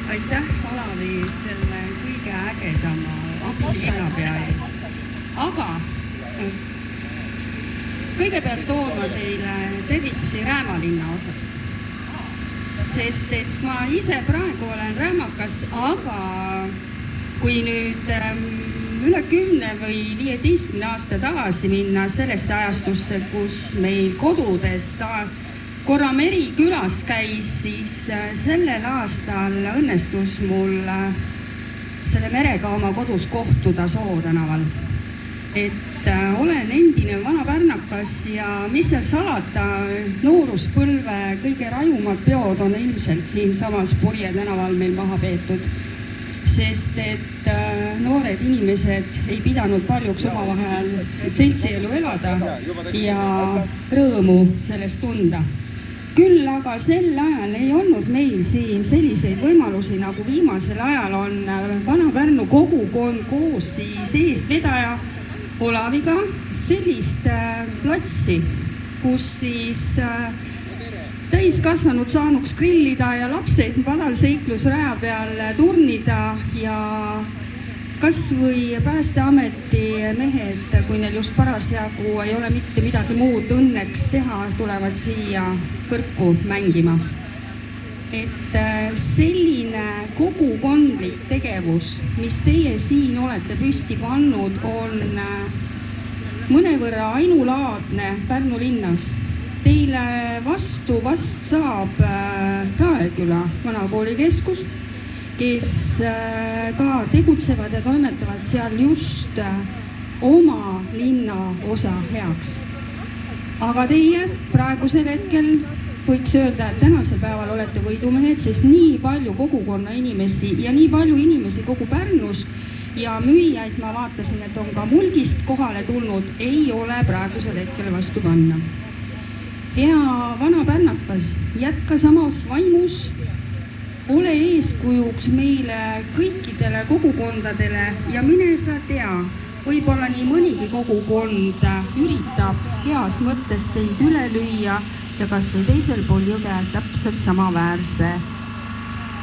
Aitäh, Kalevi, selle kõige ägedama abilinnapea eest. Aga kõigepealt toon ma teile tervitusi Rääma linna osast. Sest et ma ise praegu olen räämakas, aga kui nüüd üle 10 või 15 aasta tagasi minna sellesse ajastusse, kus meil kodudes korra meri külas käis, siis sellel aastal õnnestus mul selle merega oma kodus kohtuda Soo tänaval. Et olen endine vana pärnakas ja mis seal salata, nooruspõlve kõige rajumad peod on ilmselt siinsamas Purje tänaval meil maha peetud. Sest et noored inimesed ei pidanud paljuks omavahel seltsielu elada ja rõõmu sellest tunda. Küll aga sel ajal ei olnud meil siin selliseid võimalusi, nagu viimasel ajal on Vana-Pärnu kogukond koos siis eestvedaja Olaviga sellist platsi, kus siis täiskasvanud saanuks grillida ja lapsed padalseiklusraja peal turnida ja kas või Päästeameti mehed, kui neil just parasjagu ei ole mitte midagi muud õnneks teha, tulevad siia kõrku mängima. Et selline kogukondlik tegevus, mis teie siin olete püsti pannud, on mõnevõrra ainulaadne Pärnu linnas. Teile vastu vast saab Raeküla vanakoolikeskus, kes ka tegutsevad ja toimetavad seal just oma linna osa heaks. Aga teie praegusel hetkel võiks öelda, et tänasel päeval olete võidumehed, sest nii palju kogukonna inimesi ja nii palju inimesi kogu Pärnust ja müüjaid ma vaatasin, et on ka Mulgist kohale tulnud, ei ole praegusel hetkel vastu panna. Hea vana pärnakas, jätka samas vaimus, ole eeskujuks meile kõikidele kogukondadele ja mine sa tea, võib-olla nii mõnigi kogukond üritab heas mõttes teid üle lüüa ja kas või teisel pool jõge täpselt samaväärse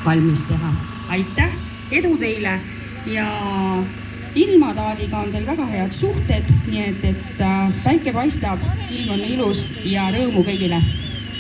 valmis teha. Aitäh, edu teile ja ilmataadiga on teil väga head suhted, nii et päike paistab, ilm on ilus ja rõõmu kõigile!